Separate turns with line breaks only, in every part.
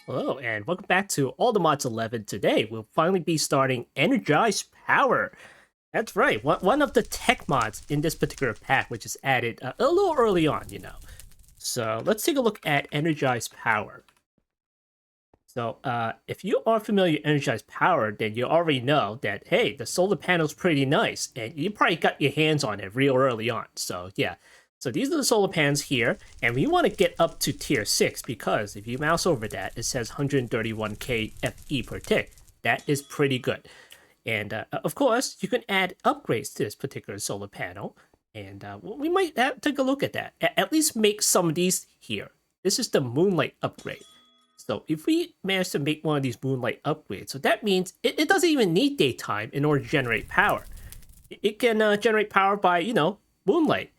Hello, and welcome back to All the Mods 11. Today, we'll finally be starting Energized Power. That's right, one of the tech mods in this particular pack, which is added a little early on. So let's take a look at Energized Power. So if you are familiar with Energized Power, then you already know that, hey, the solar panel's pretty nice, and you probably got your hands on it real early on. So yeah, so these are the solar panels here, and we want to get up to tier 6 because if you mouse over that, it says 131k FE per tick. That is pretty good. And of course, you can add upgrades to this particular solar panel, and we might take a look at that. At least make some of these here. This is the Moonlight upgrade. So if we manage to make one of these Moonlight upgrades, so that means it doesn't even need daytime in order to generate power. It can generate power by, moonlight.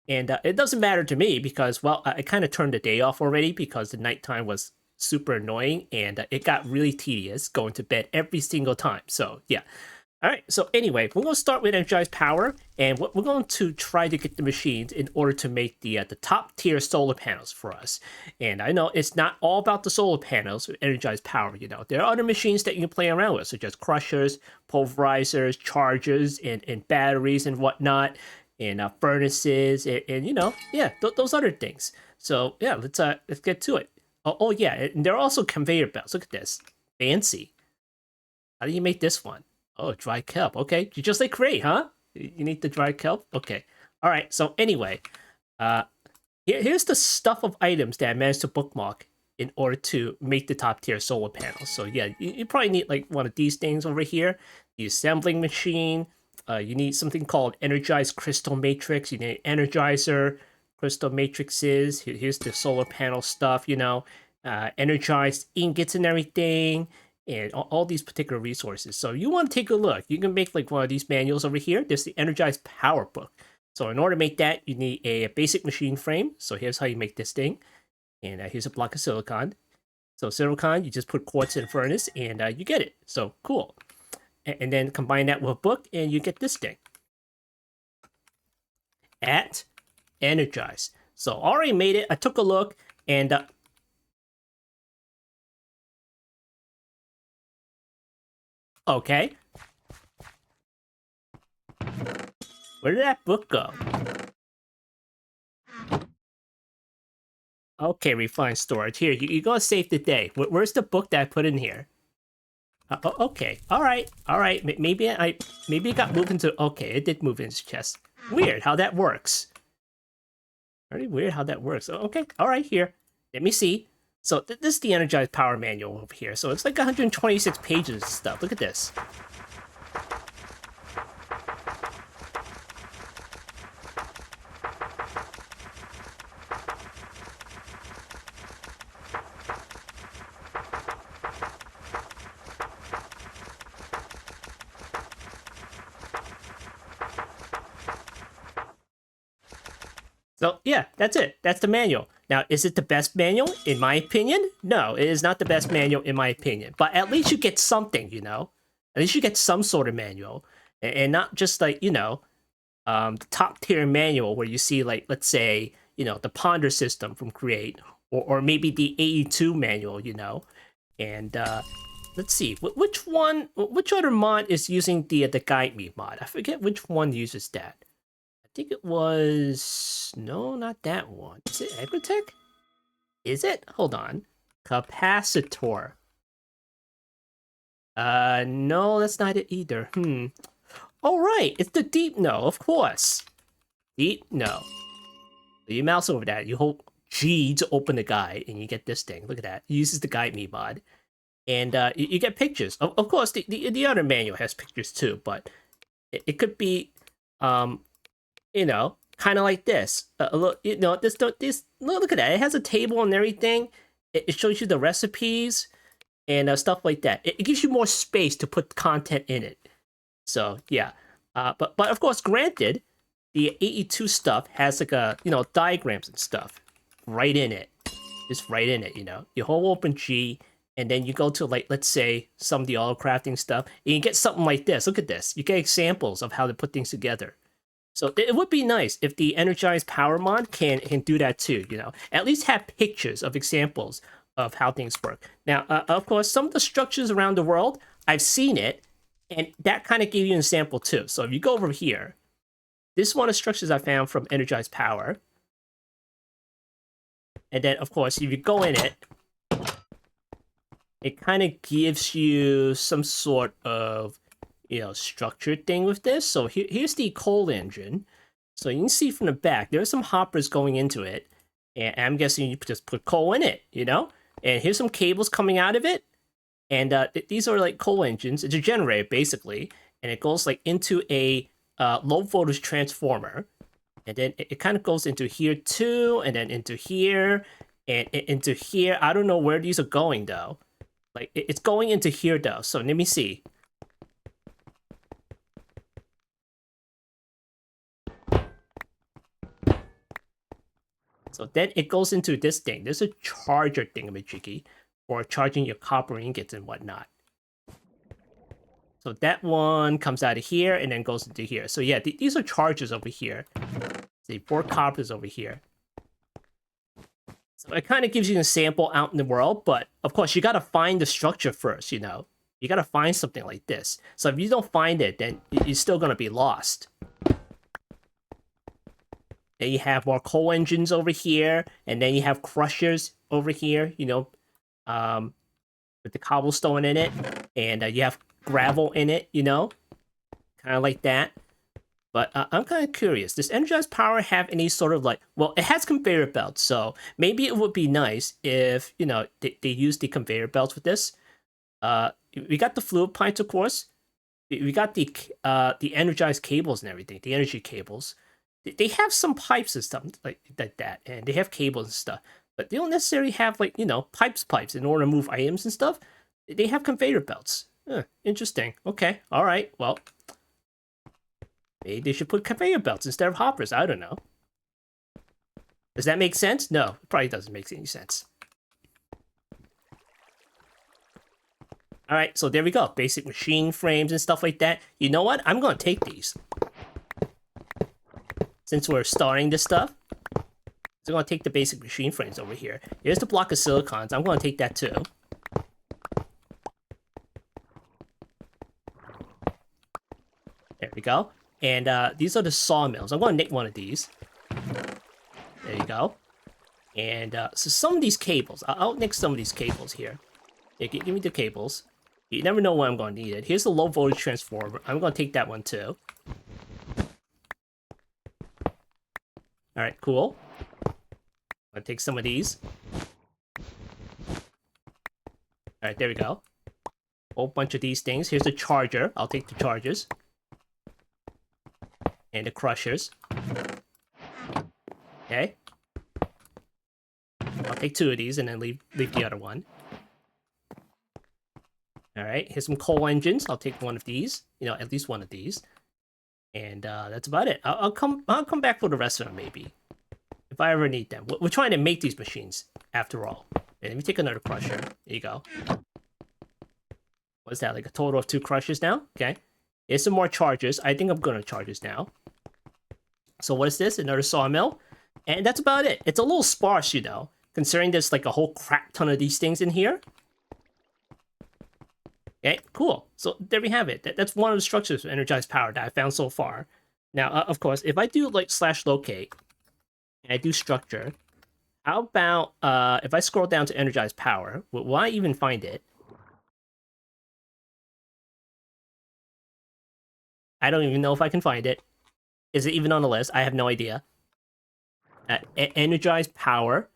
And it doesn't matter to me because, well, I kind of turned the day off already because the nighttime was super annoying and it got really tedious going to bed every single time. So, yeah. All right, so anyway, we're going to start with Energized Power, and we're going to try to get the machines in order to make the top tier solar panels for us. And I know it's not all about the solar panels with Energized Power, There are other machines that you can play around with, such as crushers, pulverizers, chargers, and batteries and whatnot, and furnaces, and yeah, those other things. So yeah, let's get to it. Oh yeah, and there are also conveyor belts. Look at this, fancy. How do you make this one? Oh, dry kelp. Okay, you just like create, huh? You need the dry kelp? Okay. All right, so anyway, here's the stuff of items that I managed to bookmark in order to make the top tier solar panels. So yeah, you probably need like one of these things over here, the assembling machine. You need something called Energized Crystal Matrix. You need Energizer, Crystal Matrices. Here's the solar panel stuff, Energized ingots and everything, and all these particular resources. So you want to take a look. You can make like one of these manuals over here. There's the Energized Power Book. So in order to make that, you need a basic machine frame. So here's how you make this thing. And here's a block of silicon. So silicon, you just put quartz in a furnace and you get it. So cool. And then combine that with a book and you get this thing. At Energize. So already made it. I took a look and okay. Where did that book go? Okay, refined storage. Here, you go save the day. Where's the book that I put in here? Okay, all right. Maybe it got moved into. Okay, it did move into his chest. Weird how that works. Very weird how that works. Okay, all right. Here, let me see. So this is the Energized Power Manual over here. So it's like 126 pages of stuff. Look at this. So yeah, that's it. That's the manual. Now, is it the best manual? In my opinion, no, it is not the best manual in my opinion. But at least you get something, At least you get some sort of manual, and not just like the top tier manual where you see like, let's say, the Ponder system from Create, or maybe the 82 manual, And let's see, which other mod is using the Guide Me mod? I forget which one uses that. I think it was... No, not that one. Is it Agrotech? Is it? Hold on. Capacitor. No, that's not it either. Oh, right. It's the Deep No, of course. Deep No. So you mouse over that. You hold G to open the guide, and you get this thing. Look at that. It uses the Guide Me mod. And you get pictures. Of course, the other manual has pictures too, but it could be... kind of like this. Look, this. Look at that. It has a table and everything. It shows you the recipes and stuff like that. It gives you more space to put content in it. So yeah, but of course, granted, the 82 stuff has like diagrams and stuff right in it. Just right in it. You hold open G. And then you go to, like, let's say, some of the auto crafting stuff, and you get something like this. Look at this. You get examples of how to put things together. So it would be nice if the Energized Power mod can do that too, At least have pictures of examples of how things work. Now, of course, some of the structures around the world, I've seen it, and that kind of gave you an example too. So if you go over here, this is one of the structures I found from Energized Power. And then, of course, if you go in it, it kind of gives you some sort of, structured thing with this. So here's the coal engine. So you can see from the back, there's some hoppers going into it. And I'm guessing you just put coal in it, And here's some cables coming out of it. And these are like coal engines. It's a generator, basically. And it goes like into a low voltage transformer. And then it kind of goes into here too. And then into here. And into here. I don't know where these are going, though. Like, it's going into here, though. So let me see. So then it goes into this thing. There's a charger thingamajiggy for charging your copper ingots and whatnot. So that one comes out of here and then goes into here. So yeah, these are chargers over here. See, 4 coppers over here. So it kind of gives you a sample out in the world, but of course you got to find the structure first, You got to find something like this. So if you don't find it, then you're still going to be lost. Then you have more coal engines over here, and then you have crushers over here, with the cobblestone in it, and you have gravel in it, kind of like that. But I'm kind of curious, does Energized Power have any sort of well, it has conveyor belts, so maybe it would be nice if, they use the conveyor belts with this. We got the fluid pipes, of course. We got the energized cables and everything, the energy cables. They have some pipes and stuff like that, and they have cables and stuff, but they don't necessarily have pipes in order to move items and stuff. They have conveyor belts. Interesting. Okay, all right. Well, maybe they should put conveyor belts instead of hoppers. I don't know. Does that make sense? No, it probably doesn't make any sense. All right, so there we go. Basic machine frames and stuff like that. You know what? I'm going to take these. Since we're starting this stuff, so I'm going to take the basic machine frames over here. Here's the block of silicons. I'm going to take that too. There we go. And these are the sawmills. I'm going to nick one of these. There you go. And so some of these cables, I'll nick some of these cables here. Yeah, give me the cables. You never know when I'm going to need it. Here's the low voltage transformer. I'm going to take that one too. Alright, cool. I'll take some of these. Alright, there we go. Whole bunch of these things. Here's the charger. I'll take the chargers. And the crushers. Okay. I'll take 2 of these and then leave the other one. Alright, here's some coal engines. I'll take one of these. At least one of these. And that's about it. I'll come back for the rest of them, maybe. If I ever need them. We're trying to make these machines, after all. Okay, let me take another crusher. There you go. What's that, like a total of 2 crushers now? Okay. Here's some more chargers. I think I'm going to charge this now. So what is this? Another sawmill? And that's about it. It's a little sparse, considering there's like a whole crap ton of these things in here. Okay, cool. So there we have it. That's one of the structures of Energized Power that I found so far. Now, of course, if I do /locate, and I do structure, how about if I scroll down to Energized Power, will I even find it? I don't even know if I can find it. Is it even on the list? I have no idea. Energized Power.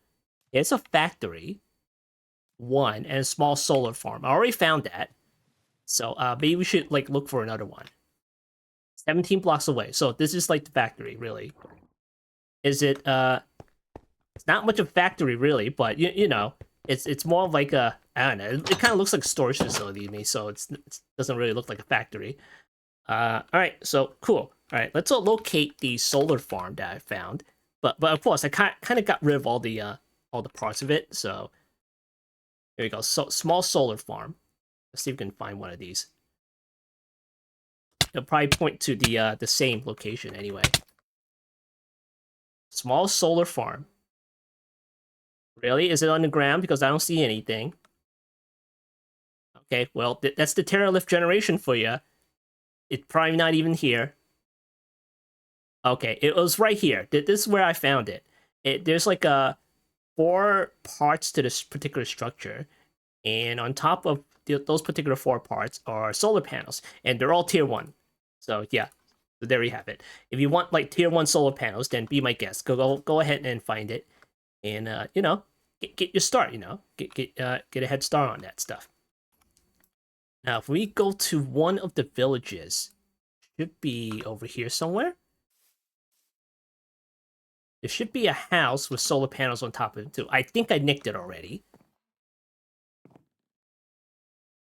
It's a factory. 1, and a small solar farm. I already found that. So maybe we should look for another one. 17 blocks away. So this is the factory, really. Is it it's not much of a factory really, but it's more of like a, I don't know, it kind of looks like a storage facility to me, so it doesn't really look like a factory. Alright, so cool. Alright, let's locate the solar farm that I found. But of course I kind of got rid of all the parts of it, so there you go. So small solar farm. Let's see if we can find one of these. It'll probably point to the same location anyway. Small solar farm. Really? Is it on the ground? Because I don't see anything. Okay, well, that's the Terralift generation for you. It's probably not even here. Okay, it was right here. This is where I found it. There's like 4 parts to this particular structure, and on top of those particular 4 parts are solar panels, and they're all tier 1. So yeah, so there you have it. If you want like tier 1 solar panels, then be my guest. Go ahead and find it, and you know, get your start. You know, get a head start on that stuff. Now, if we go to one of the villages, should be over here somewhere. There should be a house with solar panels on top of it too. I think I nicked it already.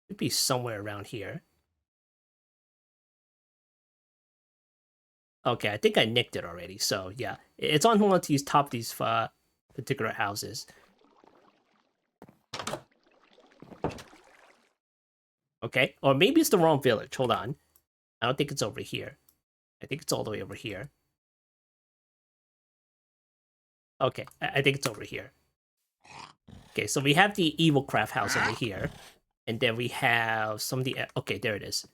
Should be somewhere around here. Okay, I think I nicked it already. So yeah, it's on one of these top of these particular houses. Okay, or maybe it's the wrong village. Hold on. I don't think it's over here. I think it's all the way over here. Okay, I think it's over here. Okay, so we have the Evil Craft house over here. And then we have some of the... Okay, there it is.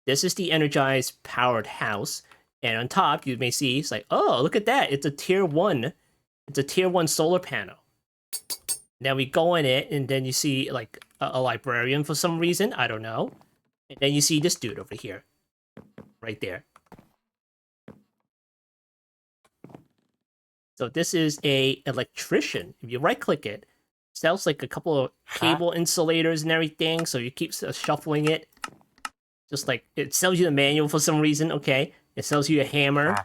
This is the Energized powered house. And on top, you may see, it's like, oh, look at that. It's a tier 1. It's a tier 1 solar panel. Now we go in it, and then you see, like, a librarian for some reason. I don't know. And then you see this dude over here. Right there. So this is a electrician. If you right-click it, sells like a couple of cable insulators and everything, so you keep shuffling it. Just like, it sells you the manual for some reason, okay? It sells you a hammer,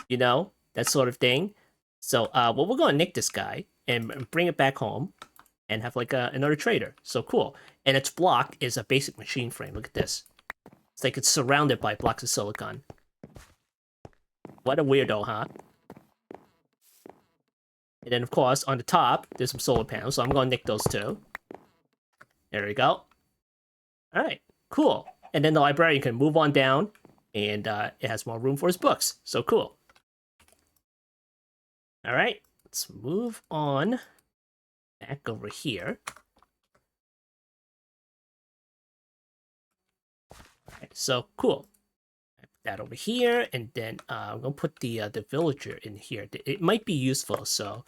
you know, that sort of thing. So, well, we're gonna nick this guy and bring it back home and have like another trader. So cool. And its block is a basic machine frame. Look at this. It's like it's surrounded by blocks of silicon. What a weirdo, huh? And then, of course, on the top, there's some solar panels, so I'm going to nick those too. There we go. All right, cool. And then the librarian can move on down, and it has more room for his books. So cool. All right, let's move on back over here. All right, so cool. Put that over here, and then I'm going to put the villager in here. It might be useful, so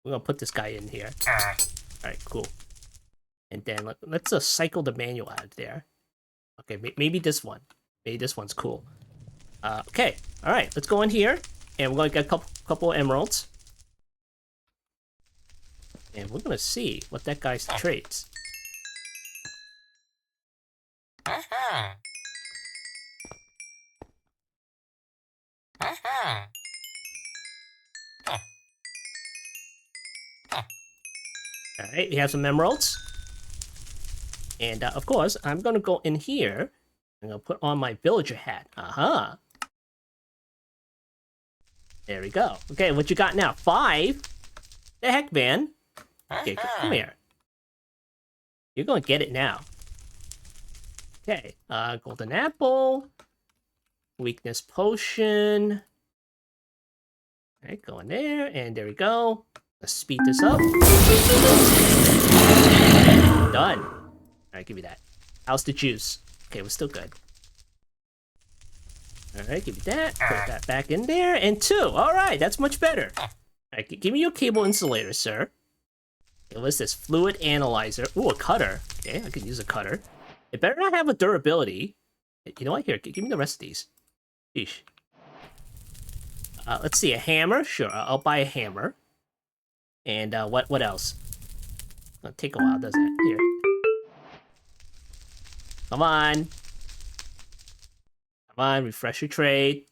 we're going to put this guy in here. All right, cool. And then let's cycle the manual out of there. Okay, maybe this one. Maybe this one's cool. Okay, all right, let's go in here, and we're going to get a couple emeralds. And we're going to see what that guy's trades. Alright, we have some emeralds. And of course, I'm gonna go in here. I'm gonna put on my villager hat. Aha! There we go. Okay, what you got now? 5? The heck, man? Okay, come here. You're gonna get it now. Okay, golden apple. Weakness potion. Alright, go in there, and there we go. Let's speed this up. Done. Alright, give me that. How's the juice? Okay, we're still good. Alright, give me that. Put that back in there. And 2. Alright, that's much better. Alright, give me your cable insulator, sir. Okay, what's this? Fluid analyzer. Ooh, a cutter. Okay, I can use a cutter. It better not have a durability. You know what? Here, give me the rest of these. Sheesh. Let's see, a hammer. Sure, I'll buy a hammer. And what else? It'll take a while, doesn't it? Here. Come on. Come on, refresh your trade.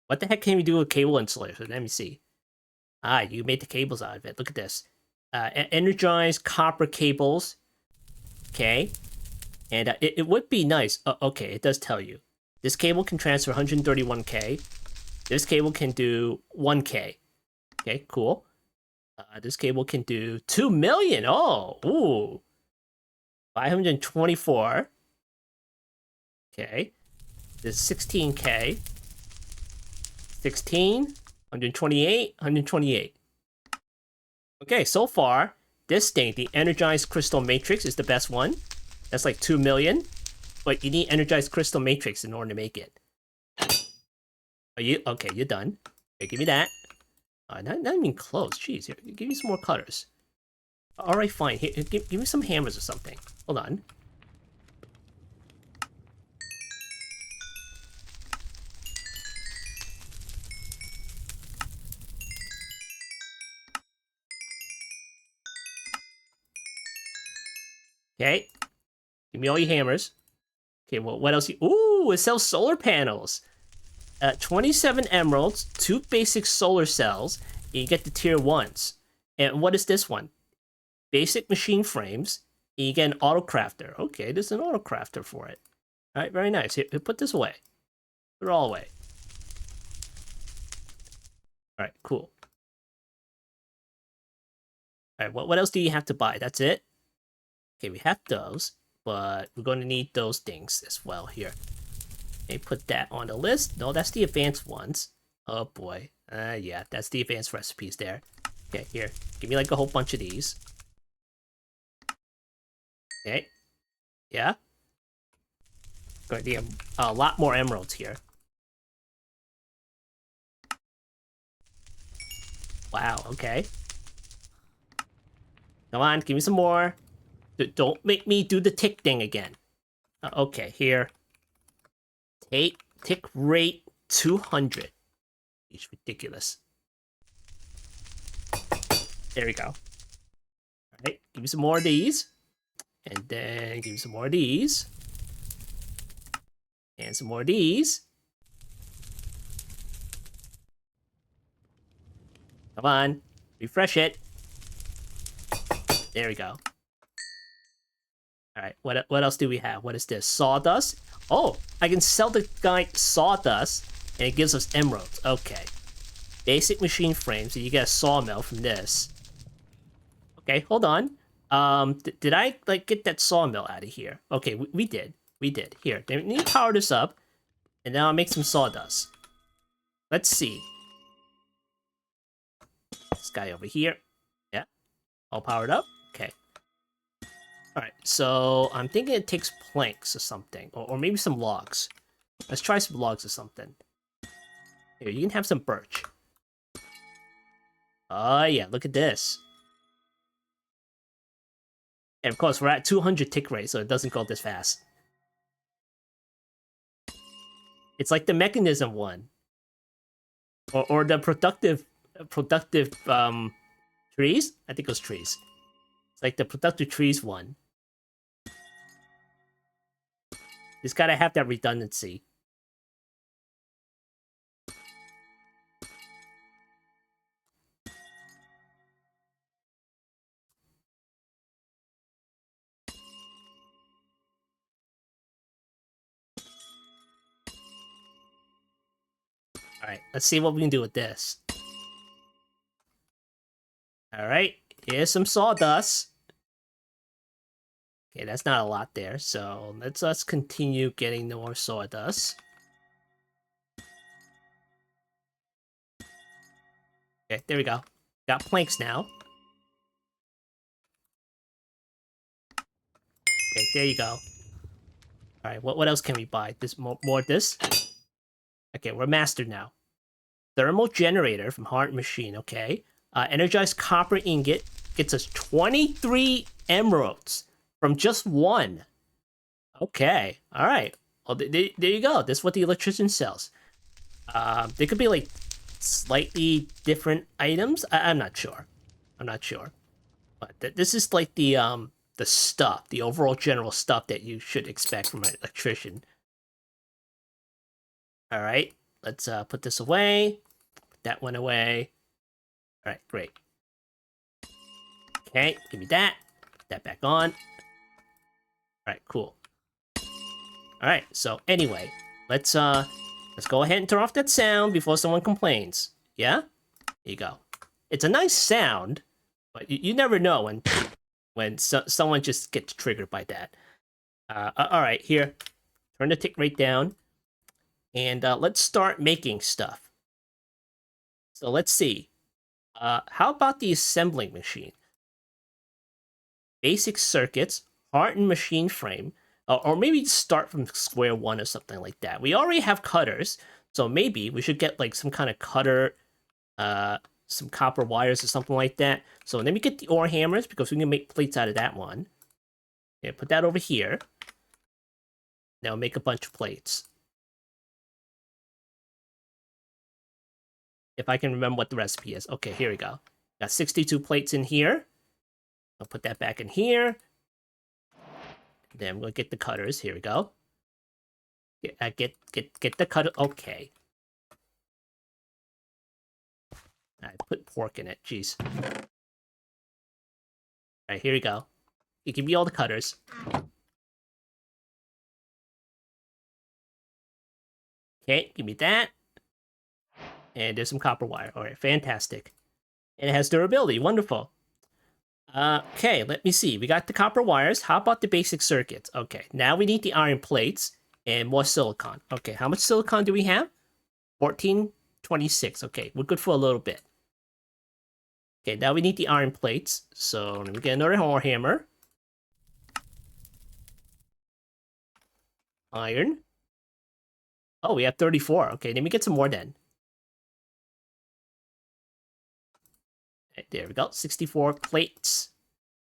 What the heck can we do with cable insulator? Let me see. Ah, you made the cables out of it. Look at this. Energized copper cables. Okay. And it would be nice. Okay, it does tell you. This cable can transfer 131K. This cable can do 1K. Okay, cool. This cable can do 2 million. Oh, ooh. 524. Okay. This is 16K. 16. 128. 128. Okay, so far, this thing, the Energized Crystal Matrix, is the best one. That's like 2 million. But you need Energized Crystal Matrix in order to make it. Are you okay? You're done. Okay, give me that. Not even close. Jeez, here, give me some more cutters. All right, fine. Here, give me some hammers or something. Hold on. Okay. Give me all your hammers. Okay, well, what else? Ooh, it sells solar panels. 27 emeralds, 2 basic solar cells, and you get the tier 1s. And what is this one? Basic machine frames, and you get an auto crafter. Okay, there's an auto crafter for it. All right, very nice. Here, put this away. Put it all away. All right, cool. All right, what else do you have to buy? That's it? Okay, we have those, but we're going to need those things as well here. Okay, put that on the list. No, that's the advanced ones. Oh boy. Yeah, that's the advanced recipes there. Okay, here. Give me like a whole bunch of these. Okay. Yeah. Going to need a lot more emeralds here. Wow, okay. Come on, give me some more. Don't make me do the tick thing again. Okay, here. Tick rate 200. It's ridiculous. There we go. Alright, give me some more of these. And then give me some more of these. And some more of these. Come on. Refresh it. There we go. Alright, what else do we have? What is this? Sawdust? Oh, I can sell the guy sawdust, and it gives us emeralds. Okay. Basic machine frames, so you get a sawmill from this. Okay, hold on. Did I, like, get that sawmill out of here? Okay, we did. We did. Here, let me power this up, and now I'll make some sawdust. Let's see. This guy over here. Yeah. All powered up. Okay. Alright, so I'm thinking it takes planks or something. Or maybe some logs. Let's try some logs or something. Here, you can have some birch. Oh yeah, look at this. And of course, we're at 200 tick rate, so it doesn't go this fast. It's like the mechanism one. Or the productive trees? I think it was trees. It's like the productive trees one. Just gotta have that redundancy. Alright, let's see what we can do with this. Alright, here's some sawdust. Okay, that's not a lot there, so let's continue getting more sawdust. Okay, there we go. Got planks now. Okay, there you go. Alright, what else can we buy? This more of this? Okay, we're mastered now. Thermal generator from Heart Machine, okay. Energized copper ingot gets us 23 emeralds from just one. Okay, alright. Well, there you go. This is what the electrician sells. There could be like slightly different items. I'm not sure. I'm not sure. But this is like the stuff, the overall general stuff that you should expect from an electrician. Alright, let's put this away. Put that one away. Alright, great. Okay, give me that. Put that back on. Alright, cool. Alright, so anyway, let's go ahead and turn off that sound before someone complains. Yeah? There you go. It's a nice sound, but you never know when someone just gets triggered by that. Alright, here. Turn the tick rate down. And let's start making stuff. So let's see. How about the assembling machine? basic circuits, hardened machine frame, or maybe start from square one or something like that. We already have cutters, so maybe we should get like some kind of cutter, some copper wires or something like that. So let me get the ore hammers because we can make plates out of that one. Yeah, put that over here. Now make a bunch of plates. If I can remember what the recipe is. Okay, here we go. Got 62 plates in here. I'll put that back in here. Then we'll get the cutters. Here we go. Get the cutter. Okay. I put pork in it. Jeez. Alright, here we go. You give me all the cutters. Okay, give me that. And there's some copper wire. Alright, fantastic. And it has durability. Wonderful. Okay, let me see. We got the copper wires. How about the basic circuits? Okay, now we need the iron plates and more silicon. Okay, how much silicon do we have? 1426. Okay, we're good for a little bit. Okay, now we need the iron plates. So let me get another ore hammer. Iron. Oh, we have 34. Okay, let me get some more then. Right, there we go. 64 plates.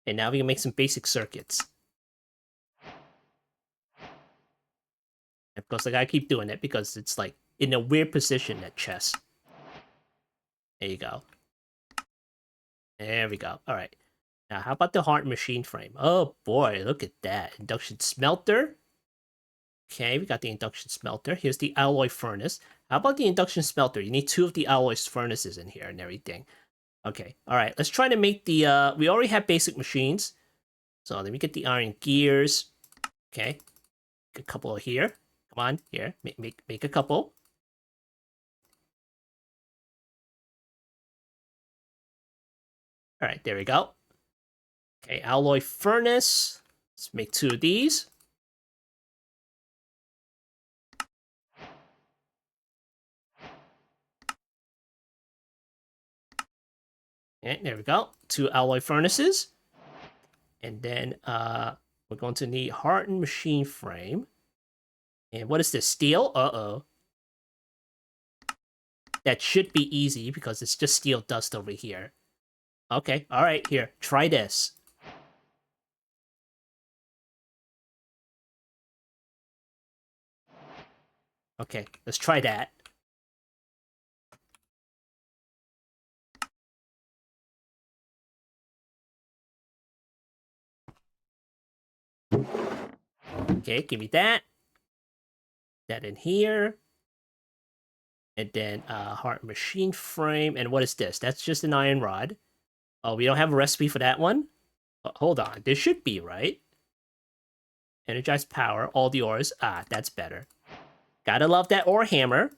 And now we can make some basic circuits. Of course, I gotta keep doing it because it's like in a weird position at chess. There you go. There we go. All right. Now, how about the hard machine frame? Oh boy, look at that. Induction smelter. Okay, we got the induction smelter. Here's the alloy furnace. How about the induction smelter? You need 2 of the alloy furnaces in here and everything. Okay, all right. Let's try to make the... we already have basic machines. So let me get the iron gears. Okay. A couple here. Come on, here. Make a couple. All right, there we go. Okay, alloy furnace. Let's make 2 of these. Okay, there we go. 2 alloy furnaces. And then we're going to need hardened machine frame. And what is this? Steel? Uh-oh. That should be easy because it's just steel dust over here. Okay, alright, here. Try this. Okay, let's try that. Okay, give me that. That in here. And then hard machine frame. And what is this? That's just an iron rod. Oh, we don't have a recipe for that one? Hold on. There should be, right? Energized power. All the ores. Ah, that's better. Gotta love that ore hammer.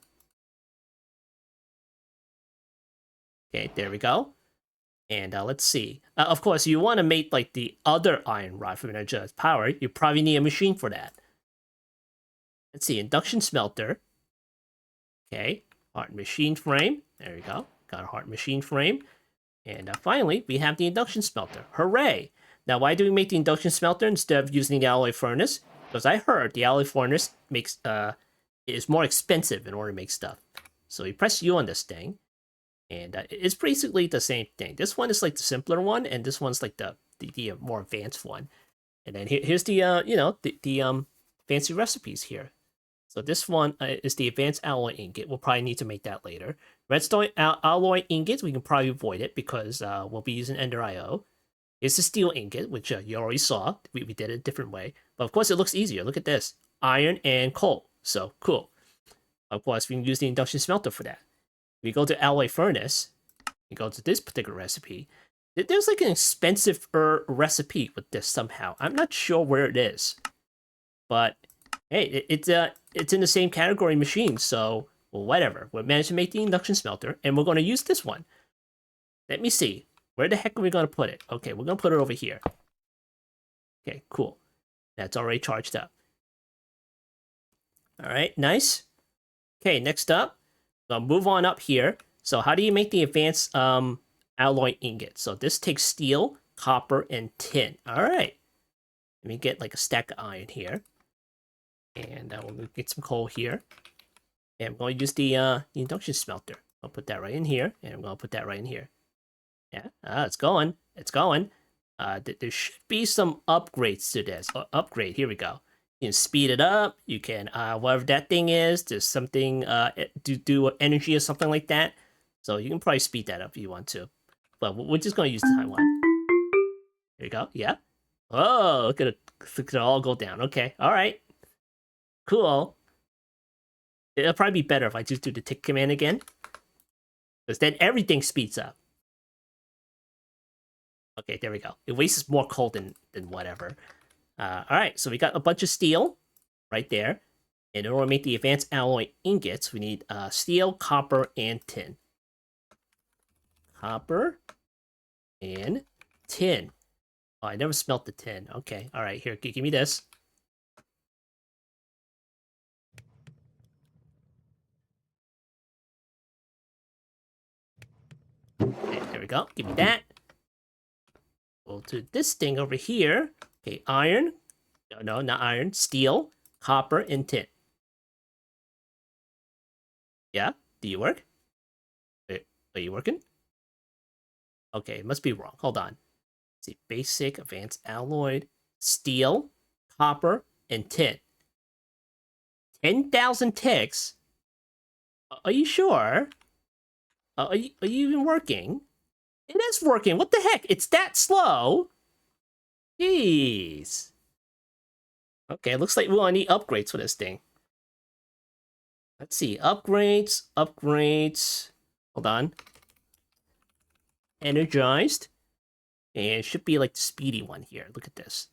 Okay, there we go. And let's see. Of course, you want to make like the other iron rod from Energized power. You probably need a machine for that. Let's see. Induction smelter. Okay. Hard machine frame. There we go. Got a hard machine frame. And finally, we have the induction smelter. Hooray! Now, why do we make the induction smelter instead of using the alloy furnace? Because I heard the alloy furnace makes is more expensive in order to make stuff. So we press U on this thing, and it's basically the same thing. This one is like the simpler one, and this one's like the more advanced one. And then here's the the fancy recipes here. So this one is the advanced alloy ingot. We'll probably need to make that later. Redstone alloy ingot, we can probably avoid it because we'll be using Ender IO. It's a steel ingot, which you already saw. We did it a different way. But of course, it looks easier. Look at this. Iron and coal. So, cool. Of course, we can use the induction smelter for that. We go to alloy furnace. We go to this particular recipe. There's like an expensive recipe with this somehow. I'm not sure where it is. But, hey, it's in the same category machine, so well, whatever. We'll manage to make the induction smelter, and we're going to use this one. Let me see. Where the heck are we going to put it? Okay, we're going to put it over here. Okay, cool. That's already charged up. All right, nice. Okay, next up, I'll move on up here. So how do you make the advanced alloy ingot? So this takes steel, copper, and tin. All right. Let me get like a stack of iron here. And we'll get some coal here. And I'm going to use the induction smelter. I'll put that right in here. And I'm going to put that right in here. Yeah, it's going. It's going. There should be some upgrades to this. Upgrade, here we go. You can speed it up. You can, whatever that thing is, there's something, do energy or something like that. So you can probably speed that up if you want to. But we're just going to use the time one. There you go. Yeah. Oh, look at it all go down. Okay. All right. Cool. It'll probably be better if I just do the tick command again. Because then everything speeds up. Okay, there we go. It wastes more coal than whatever. Alright, so we got a bunch of steel right there. And in order to make the advanced alloy ingots, we need steel, copper, and tin. Copper and tin. Oh, I never smelt the tin. Okay, alright, here, give me this. Okay, there we go. Give me that. Go to this thing over here. Okay, iron. No, not iron. Steel, copper, and tin. Yeah? Do you work? Wait, are you working? Okay, it must be wrong. Hold on. Let's see, basic, advanced alloy, steel, copper, and tin. 10,000 ticks? Are you sure? Are you even working? It is working. What the heck? It's that slow? Jeez. Okay, looks like we want to need upgrades for this thing. Let's see. Upgrades. Hold on. Energized. And it should be like the speedy one here. Look at this.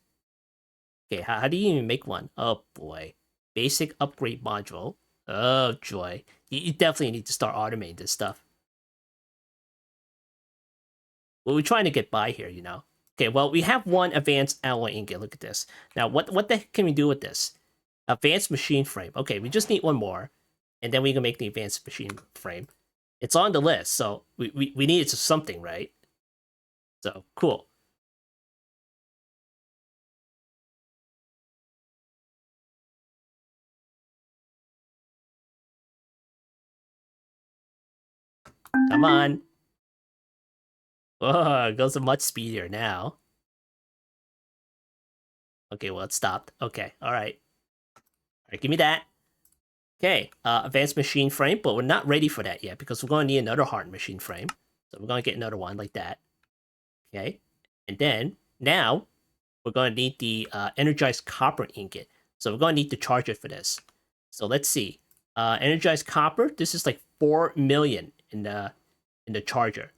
Okay, how do you even make one? Oh boy. Basic upgrade module. Oh joy. You definitely need to start automating this stuff. Well, we're trying to get by here, you know. Okay, well, we have one advanced alloy ingot. Look at this. Now, what the heck can we do with this? Advanced machine frame. Okay, we just need one more. And then we can make the advanced machine frame. It's on the list, so we need something, right? So, cool. Come on. Oh, it goes much speedier now. Okay, well, it stopped. Okay, alright. Alright, give me that. Okay, advanced machine frame, but we're not ready for that yet because we're going to need another hard machine frame. So we're going to get another one like that. Okay, and then now we're going to need the energized copper ingot. So we're going to need to charge it for this. So let's see. Energized copper, this is like 4 million in the charger.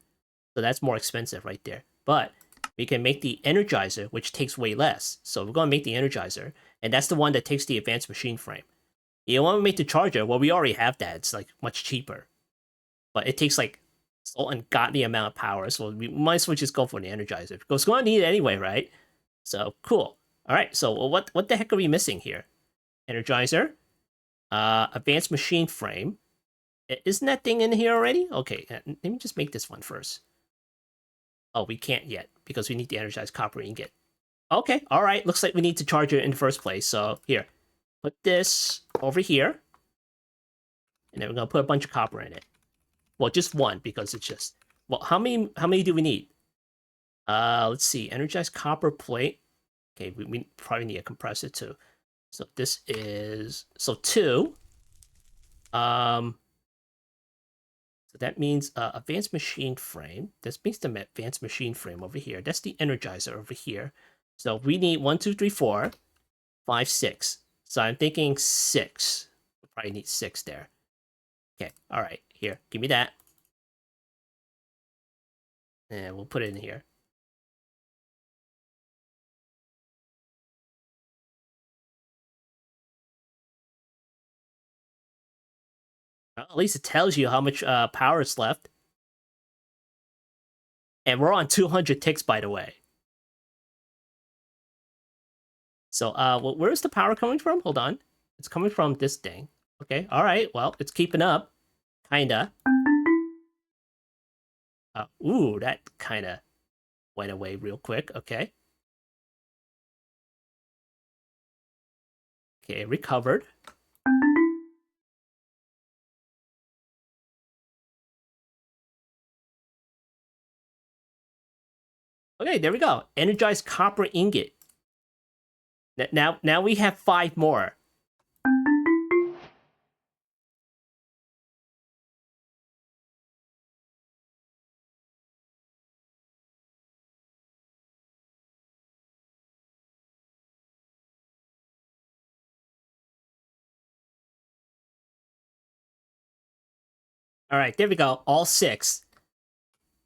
So that's more expensive right there. But we can make the energizer, which takes way less. So we're going to make the energizer, and that's the one that takes the advanced machine frame. You want to make the charger? Well, we already have that. It's like much cheaper. But it takes like so ungodly amount of power. So we might as well just go for the energizer. Because we're going to need it anyway, right? So cool. Alright, so what the heck are we missing here? Energizer. Advanced machine frame. Isn't that thing in here already? Okay, let me just make this one first. Oh, we can't yet because we need the energized copper ingot. Okay, alright. Looks like we need to charge it in the first place. So here, put this over here. And then we're gonna put a bunch of copper in it. Well, just one because it's just well, how many do we need? Let's see, energized copper plate. Okay, we probably need a compressor too. So this is 2. So that means advanced machine frame. This means the advanced machine frame over here. That's the energizer over here. So we need 1, 2, 3, 4, 5, 6. So I'm thinking 6. We'll probably need 6 there. Okay, all right. Here, give me that. And we'll put it in here. Well, at least it tells you how much power is left. And we're on 200 ticks, by the way. So, well, where's the power coming from? Hold on. It's coming from this thing. Okay, all right. Well, it's keeping up. Kinda. Ooh, that kinda... went away real quick. Okay. Okay, recovered. Okay, there we go. Energized copper ingot. Now we have 5 more. All right, there we go. All 6.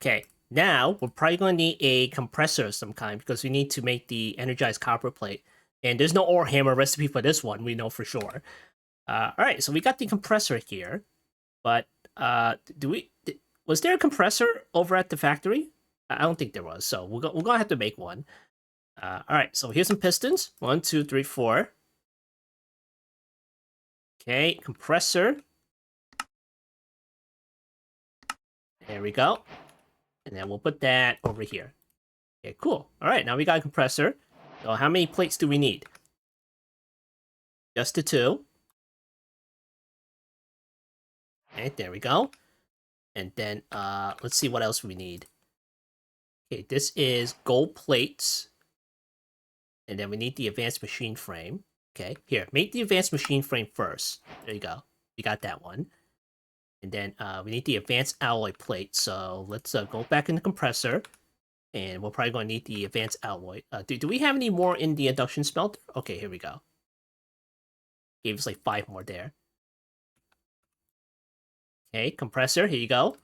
Okay, now we're probably going to need a compressor of some kind because we need to make the energized copper plate. And there's no ore hammer recipe for this one, we know for sure. All right, so we got the compressor here, but was there a compressor over at the factory? I don't think there was, so we're gonna have to make one. All right, so here's some pistons. 1, 2, 3, 4. Okay, compressor. There we go. And then we'll put that over here. Okay, cool. All right, now we got a compressor. So how many plates do we need? Just the 2. Okay, there we go. And then let's see what else we need. Okay, this is gold plates. And then we need the advanced machine frame. Okay, here, make the advanced machine frame first. There you go. You got that one. And then we need the advanced alloy plate. So let's go back in the compressor. And we're probably going to need the advanced alloy. Do we have any more in the induction smelter? Okay, here we go. Gave us like 5 more there. Okay, compressor, here you go.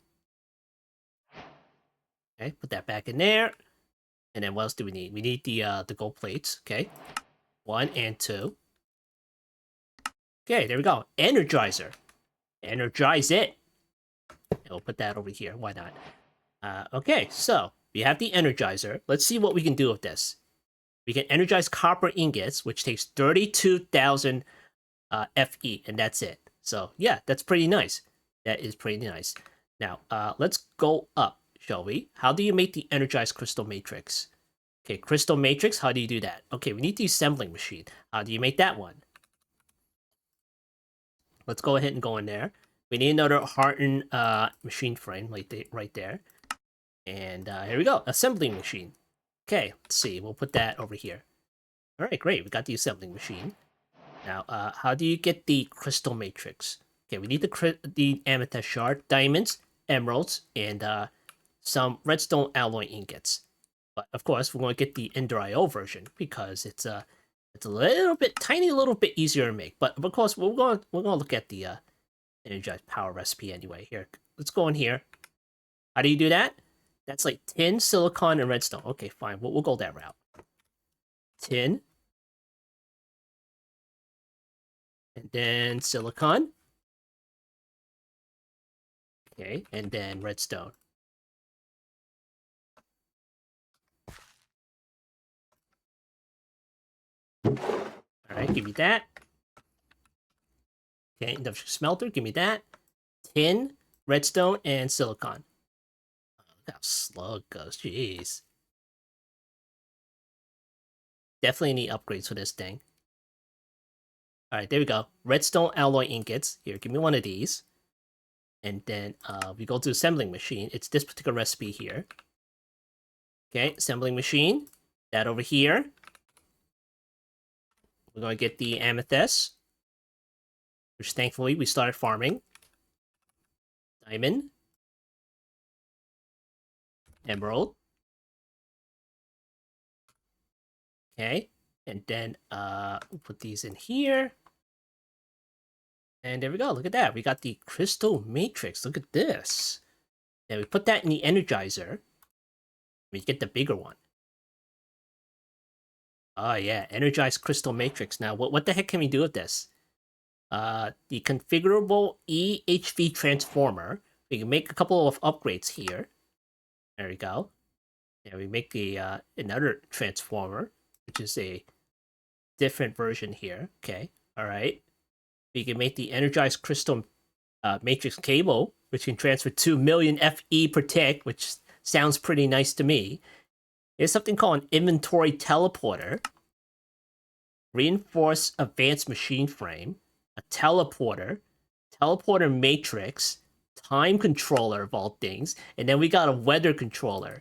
Okay, put that back in there. And then what else do we need? We need the gold plates. Okay, 1 and 2. Okay, there we go. Energizer. Energize it. And we'll put that over here. Why not? Okay, so we have the Energizer. Let's see what we can do with this. We can energize copper ingots, which takes 32,000 FE, and that's it. So yeah, that's pretty nice. That is pretty nice. Now, let's go up, shall we? How do you make the energized crystal matrix? Okay, crystal matrix, how do you do that? Okay, we need the assembling machine. How do you make that one? Let's go ahead and go in there. We need another hardened machine frame right there. And here we go, assembling machine. Okay, let's see, we'll put that over here. All right, great, we got the assembling machine. Now, how do you get the crystal matrix? Okay, we need the amethyst shard, diamonds, emeralds, and some redstone alloy ingots. But of course, we're going to get the Ender IO version because it's a tiny little bit easier to make. But of course, we're going to look at the energized power recipe anyway. Here, let's go in here. How do you do that? That's like tin, silicon, and redstone. Okay, fine. We'll go that route. Tin. And then silicon. Okay, and then redstone. Alright, give me that. Okay, industrial smelter, give me that. Tin, redstone, and silicon. Oh, look how slow it goes, jeez. Definitely need upgrades for this thing. Alright, there we go. Redstone alloy ingots. Here, give me one of these. And then we go to assembling machine. It's this particular recipe here. Okay, assembling machine. That over here. We're going to get the amethyst, which thankfully we started farming. Diamond. Emerald. Okay, and then we'll put these in here. And there we go, look at that. We got the crystal matrix, look at this. And we put that in the Energizer. We get the bigger one. Oh yeah, energized crystal matrix. Now, what the heck can we do with this? The configurable EHV transformer. We can make a couple of upgrades here. There we go. And we make the another transformer, which is a different version here. Okay, all right. We can make the energized crystal matrix cable, which can transfer 2 million FE per tick, which sounds pretty nice to me. Here's something called an inventory teleporter, reinforced advanced machine frame, a teleporter matrix, time controller of all things, and then we got a weather controller.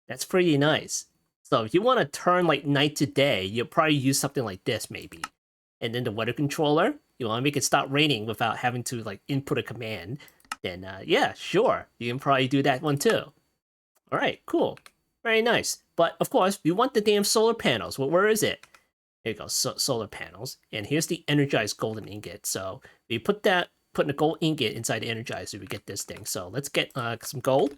That's pretty nice. So if you want to turn like night to day, you'll probably use something like this maybe. And then the weather controller, you want to make it stop raining without having to like input a command, then yeah, sure, you can probably do that one too. All right, cool, very nice. But of course, we want the damn solar panels. Well, where is it? Here you go, solar panels. And here's the energized golden ingot. So we put a gold ingot inside the energizer, we get this thing. So let's get some gold.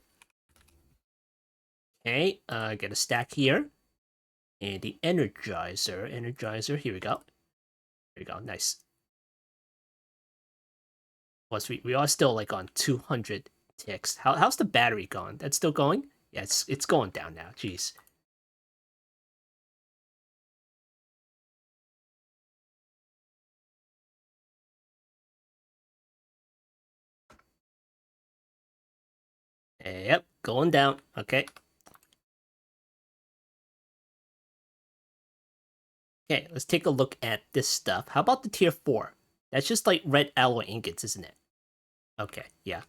Okay, get a stack here. And the energizer, here we go. There we go, nice. Plus, we are still like on 200 ticks. How's the battery going? That's still going? Yeah, it's going down now, jeez. Yep, going down, okay. Okay, let's take a look at this stuff. How about the tier 4? That's just like red alloy ingots, isn't it? Okay, yeah.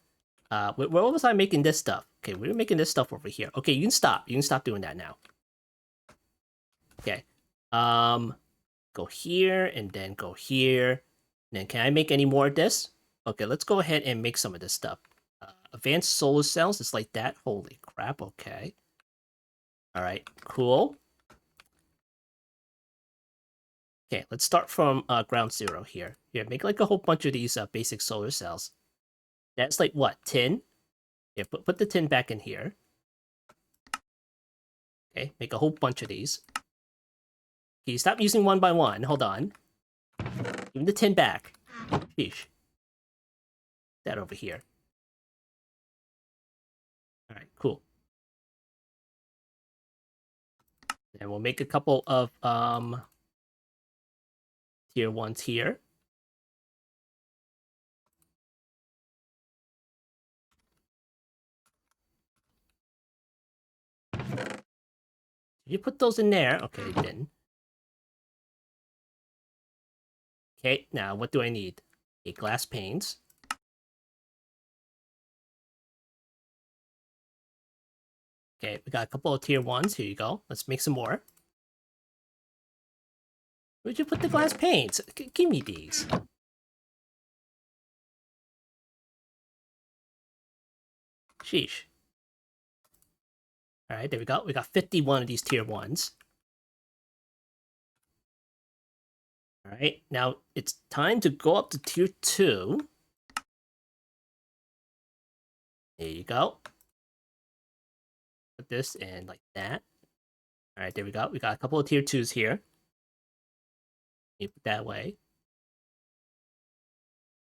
Where was I making this stuff? Okay, we were making this stuff over here. Okay, you can stop. You can stop doing that now. Okay. Go here, and then go here. And then can I make any more of this? Okay, let's go ahead and make some of this stuff. Advanced solar cells, it's like that. Holy crap, okay. Alright, cool. Okay, let's start from ground zero here. Here, make like a whole bunch of these basic solar cells. That's like what, tin? Yeah, put the tin back in here. Okay, make a whole bunch of these. Okay, stop using one by one. Hold on. Give me the tin back. Sheesh. That over here. Alright, cool. And we'll make a couple of tier 1s here. Did you put those in there? Okay, you didn't. Okay, now what do I need? Okay, glass panes. Okay, we got a couple of tier 1s. Here you go. Let's make some more. Where'd you put the glass panes? Give me these. Sheesh. Alright, there we go. We got 51 of these tier 1s. Alright, now it's time to go up to tier 2. There you go. Put this in like that. Alright, there we go. We got a couple of tier 2s here. Keep it that way.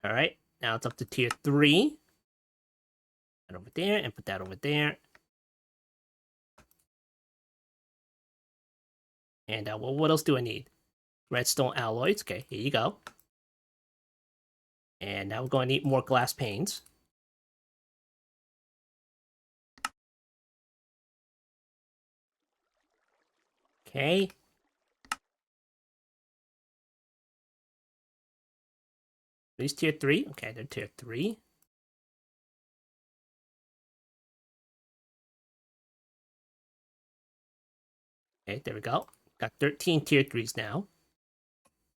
Alright, now it's up to tier 3. Put that over there, and put that over there. And well, what else do I need? Redstone alloys. Okay, here you go. And now we're going to need more glass panes. Okay. These tier 3? Okay, they're tier 3. Okay, there we go. Got 13 tier 3s now.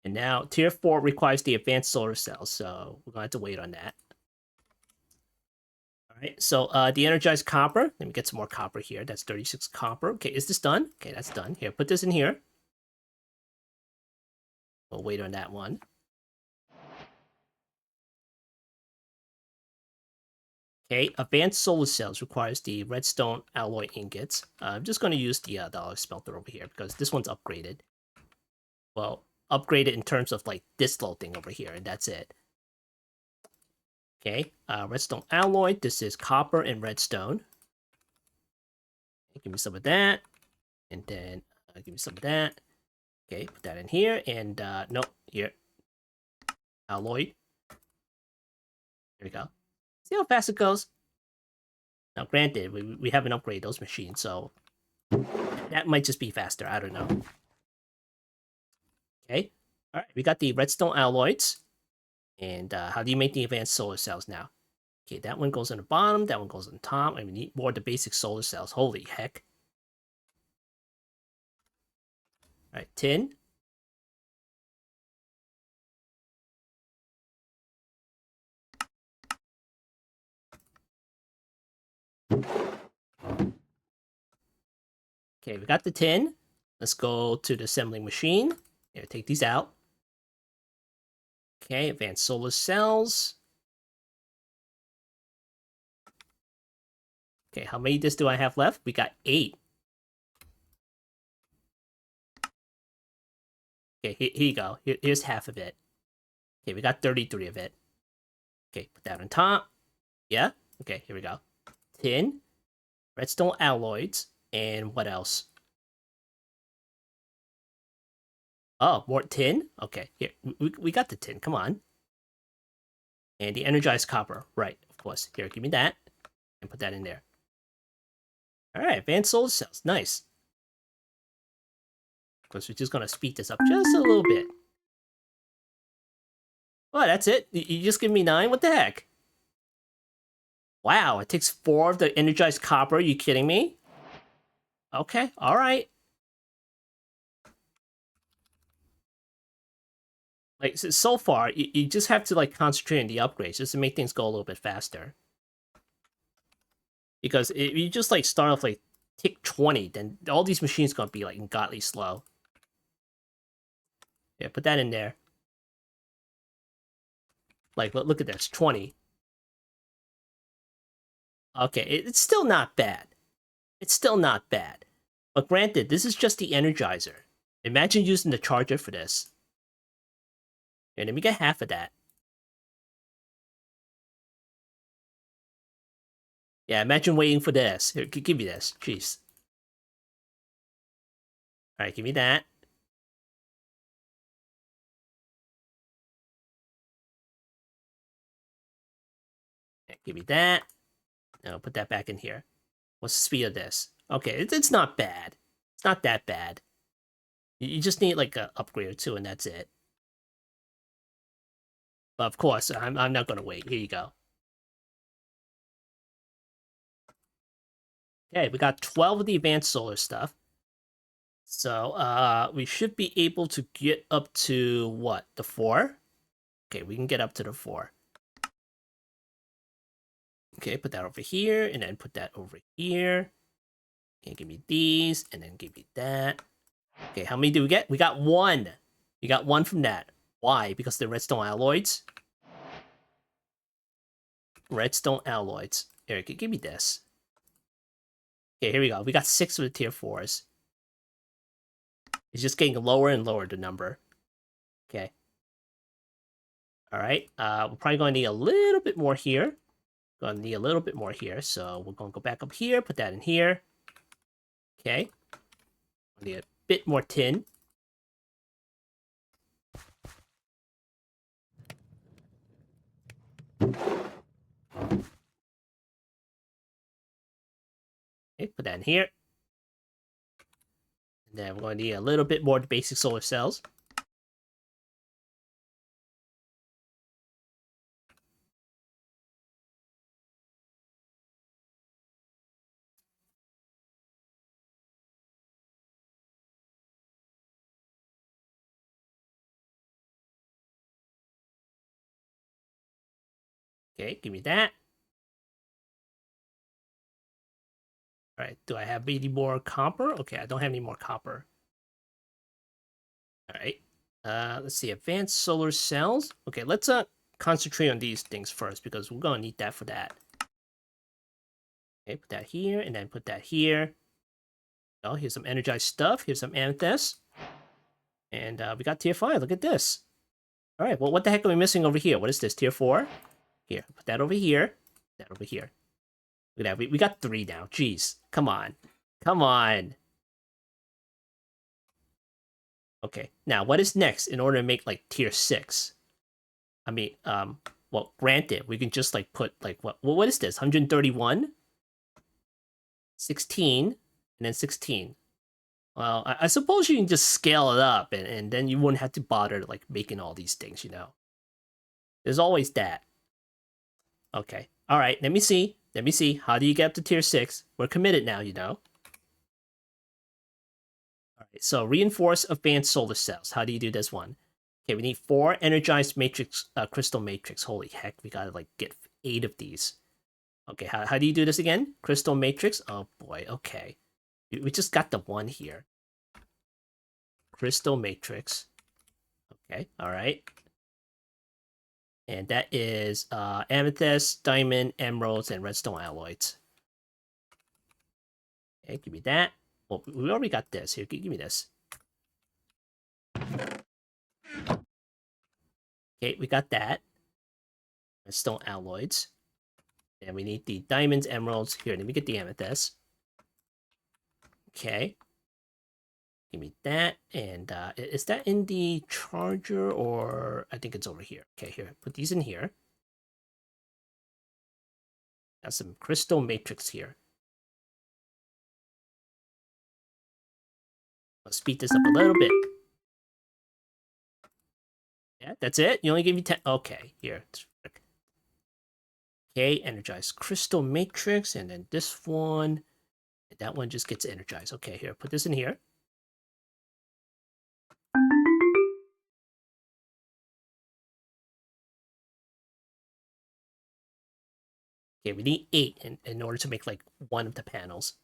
And now tier 4 requires the advanced solar cells, so we're going to have to wait on that. Alright, so the energized copper. Let me get some more copper here. That's 36 copper. Okay, is this done? Okay, that's done. Here, put this in here. We'll wait on that one. Okay, advanced solar cells requires the redstone alloy ingots. I'm just going to use the alloy smelter over here because this one's upgraded. Well, upgraded in terms of like this little thing over here, and that's it. Okay, redstone alloy. This is copper and redstone. Okay, give me some of that, and then give me some of that. Okay, put that in here, and no, here, alloy. There we go. See how fast it goes? Now, granted, we haven't upgraded those machines, so That might just be faster. I don't know. Okay. All right. We got the redstone alloys. And how do you make the advanced solar cells now? Okay, that one goes on the bottom. That one goes on the top. And we need more of the basic solar cells. Holy heck. All right, tin. Okay, we got the tin. Let's go to the assembling machine. Here, take these out. Okay, advanced solar cells. Okay, how many discs do I have left? We got 8. Okay, here you go. Here's half of it. Okay, we got 33 of it. Okay, put that on top. Yeah? Okay, here we go. Tin, redstone alloys, and what else? Oh, more tin? Okay, here. We got the tin. Come on. And the energized copper. Right, of course. Here, give me that. And put that in there. Alright, advanced solar cells. Nice. Of course, we're just going to speed this up just a little bit. Oh, that's it? You just give me 9? What the heck? Wow, it takes 4 of the energized copper. Are you kidding me? Okay, alright. Like, so far, you just have to, like, concentrate on the upgrades just to make things go a little bit faster. Because if you just, like, start off, like, tick 20, then all these machines gonna be, like, ungodly slow. Yeah, put that in there. Like, look at this, 20. Okay, it's still not bad. It's still not bad. But granted, this is just the Energizer. Imagine using the charger for this. Here, let me get half of that. Yeah, imagine waiting for this. Here, give me this. Jeez. Alright, give me that. Yeah, give me that. Now put that back in here. What's the speed of this? Okay, it's not bad. It's not that bad. You just need like an upgrade or two, and that's it. But of course, I'm not gonna wait. Here you go. Okay, we got 12 of the advanced solar stuff. So we should be able to get up to what? The 4? Okay, we can get up to the 4. Okay, put that over here, and then put that over here. Okay, give me these, and then give me that. Okay, how many do we get? We got 1. We got 1 from that. Why? Because they're redstone alloys. Redstone alloys. Eric, give me this. Okay, here we go. We got 6 of the tier 4s. It's just getting lower and lower, the number. Okay. Alright, we're probably going to need a little bit more here. Going to need a little bit more here, so we're going to go back up here, put that in here. Okay. We need a bit more tin. Okay, put that in here. And then we're going to need a little bit more basic solar cells. Okay, give me that. Alright, do I have any more copper? Okay, I don't have any more copper. Alright. Let's see, advanced solar cells. Okay, let's concentrate on these things first because we're gonna need that for that. Okay, put that here and then put that here. Oh, here's some energized stuff. Here's some amethyst. And we got tier 5. Look at this. Alright, well, what the heck are we missing over here? What is this? Tier 4? Here, put that over here. That over here. Look at that. We got 3 now. Jeez. Come on. Come on. Okay, now what is next in order to make like tier 6? I mean, well, granted, we can just like put like what is this? 131, 16, and then 16. Well, I suppose you can just scale it up, and then you wouldn't have to bother like making all these things, you know. There's always that. Okay. All right. Let me see. Let me see. How do you get up to tier 6? We're committed now, you know. All right. So reinforce advanced solar cells. How do you do this one? Okay, we need 4 energized matrix, crystal matrix. Holy heck, we gotta like get 8 of these. Okay, how do you do this again? Crystal matrix. Oh boy. Okay, we just got the one here. Crystal matrix. Okay. All right. And that is amethyst, diamond, emeralds, and redstone alloys. Okay, give me that. Well, we already got this. Here, give me this. Okay, we got that. Redstone alloys. And we need the diamonds, emeralds. Here, let me get the amethyst. Okay. Give me that. And is that in the charger or I think it's over here. Okay, here. Put these in here. Got some crystal matrix here. Let's speed this up a little bit. Yeah, that's it? You only gave me 10. Okay, here. Okay, energized crystal matrix. And then this one. And that one just gets energized. Okay, here. Put this in here. Okay, we need 8 in order to make like one of the panels.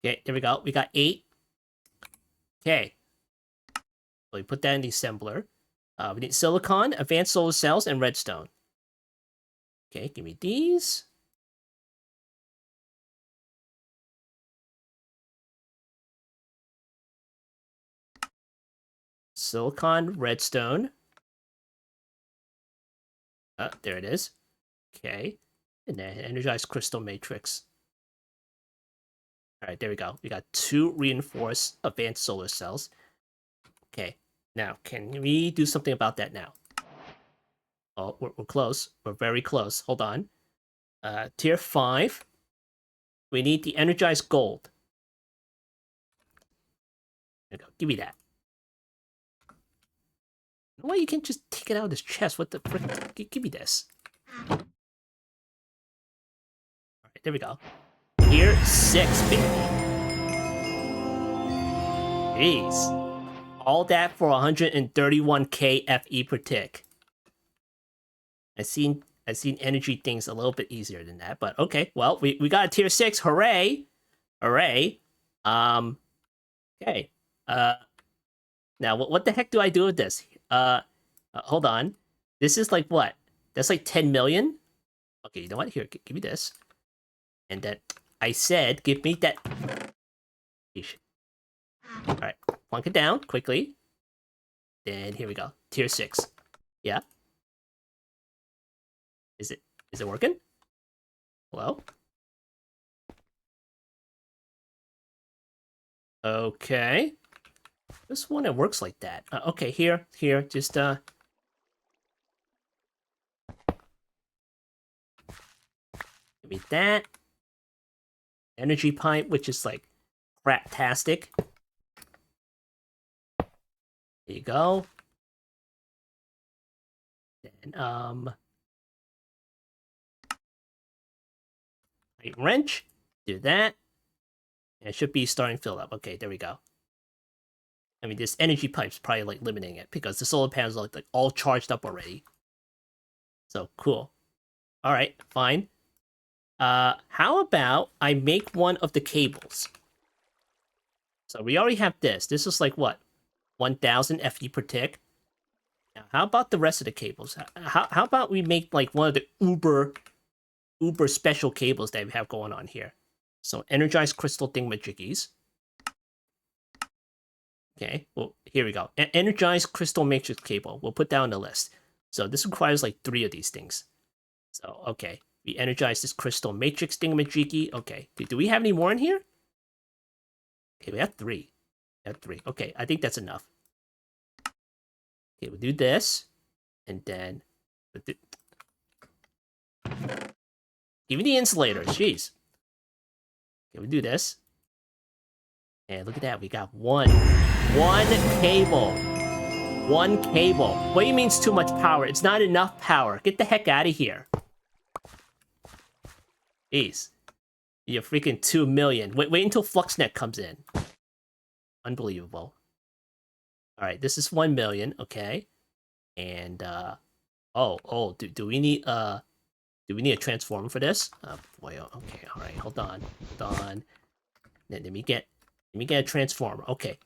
Okay, there we go. We got 8. Okay. So we put that in the assembler. We need silicon, advanced solar cells, and redstone. Okay, give me these. Silicon, redstone. There it is. Okay. And then energized crystal matrix. All right, there we go. We got 2 reinforced advanced solar cells. Okay. Now, can we do something about that now? Oh, we're close. We're very close. Hold on. Tier 5. We need the energized gold. There we go. Give me that. Why you can't just take it out of his chest? What the frick? Give me this. All right, there we go. Tier 6, baby. Jeez. All that for 131k FE per tick. I've seen energy things a little bit easier than that, but okay. Well, we got a tier 6. Hooray! Hooray! Okay. Now what the heck do I do with this? Hold on. This is like what? That's like 10 million? Okay, you know what? Here, give me this. And then I said, give me that. Alright, plunk it down quickly. Then here we go. Tier 6. Yeah. Is it working? Hello? Okay. This one it works like that. Okay, here, just give me that. Energy pipe, which is like craptastic. There you go. Then light wrench. Do that. And it should be starting to fill up. Okay, there we go. I mean, this energy pipe's probably like limiting it because the solar panels are like all charged up already. So cool. All right, fine. How about I make one of the cables? So we already have this. This is like what? 1,000 FE per tick. Now, how about the rest of the cables? How about we make like one of the uber special cables that we have going on here? So energized crystal thingamajiggies. Okay, well, here we go. Energized crystal matrix cable. We'll put that on the list. So this requires like 3 of these things. So, okay. We energize this crystal matrix thingamajiggy. Okay. Do we have any more in here? Okay, we have 3. We have 3. Okay, I think that's enough. Okay, we'll do this. And then... Give me the insulator. Jeez. Okay, we do this. And look at that. We got one cable. One cable. What do you mean it's too much power? It's not enough power. Get the heck out of here. Jeez. You're freaking 2 million. Wait until FluxNet comes in. Unbelievable. Alright, this is 1 million, okay. And do we need a transformer for this? Oh boy, okay, alright, hold on. Let me get a transformer. Okay.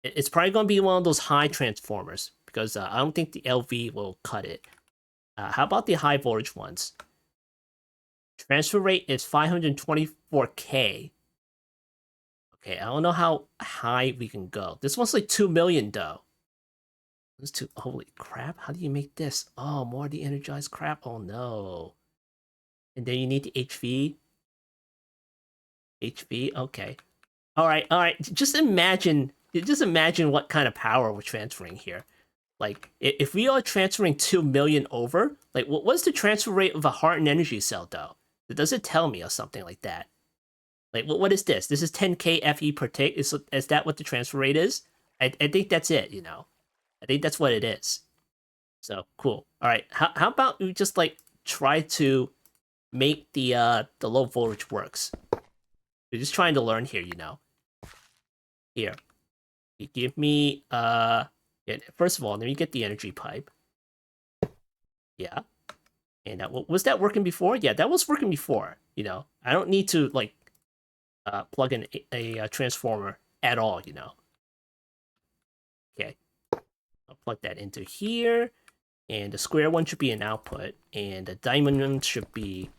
It's probably gonna be one of those high transformers, because I don't think the LV will cut it. How about the high voltage ones? Transfer rate is 524k. Okay, I don't know how high we can go. This one's like 2 million though. This too. Holy crap! How do you make this? Oh, more of the energized crap. Oh no. And then you need the HV. Okay. All right. Just imagine what kind of power we're transferring here. Like, if we are transferring 2 million over, like, what's the transfer rate of a Heartland energy cell though? Does it tell me or something like that? Like, what is this? This is 10k FE per tick. Is that what the transfer rate is? I think that's it, you know. I think that's what it is. So, cool. All right, how about we just, like, try to make the low voltage works? We're just trying to learn here, you know. Here. You give me, yeah, first of all, let me get the energy pipe. Yeah. And was that working before? Yeah, that was working before, you know. I don't need to, like, plug in a transformer at all, you know. Okay. I'll plug that into here. And the square one should be an output. And the diamond one should be...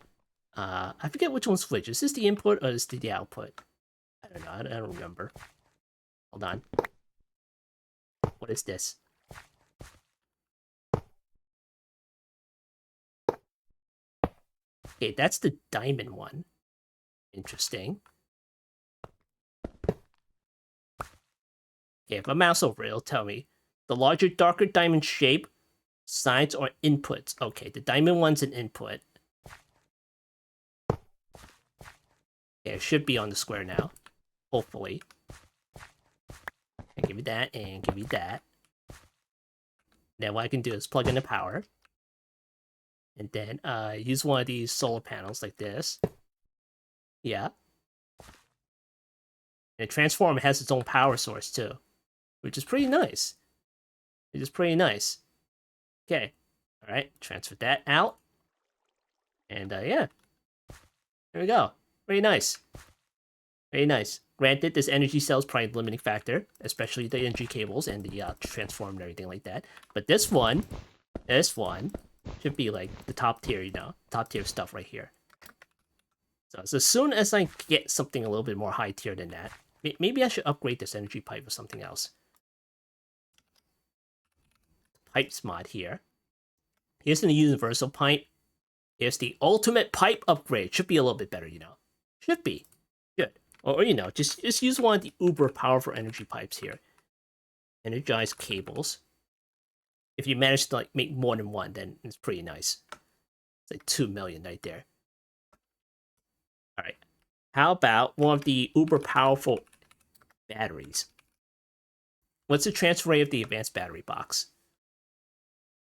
I forget which one's which. Is this the input or is this the output? I don't know. I don't remember. Hold on. What is this? Okay, that's the diamond one. Interesting. Okay, if I mouse over it, it'll tell me. The larger, darker diamond shape, sides are inputs. Okay, the diamond one's an input. Okay, it should be on the square now. Hopefully. And give me that, and give me that. Then what I can do is plug in the power. And then use one of these solar panels like this. Yeah. And the transformer has its own power source too, which is pretty nice. Okay. All right. Transfer that out. And yeah. There we go. Very nice. Granted, this energy cell is probably the limiting factor, especially the energy cables and the transformer and everything like that. But this one should be like the top tier, you know, top tier stuff right here. So as soon as I get something a little bit more high tier than that, maybe I should upgrade this energy pipe or something else. Pipes mod here. Here's the universal pipe. Here's the ultimate pipe upgrade. Should be a little bit better, you know. Should be. Good. Or you know, just use one of the uber powerful energy pipes here. Energized cables. If you manage to like make more than one, then it's pretty nice. It's like 2 million right there. Alright. How about one of the uber powerful batteries? What's the transfer rate of the advanced battery box?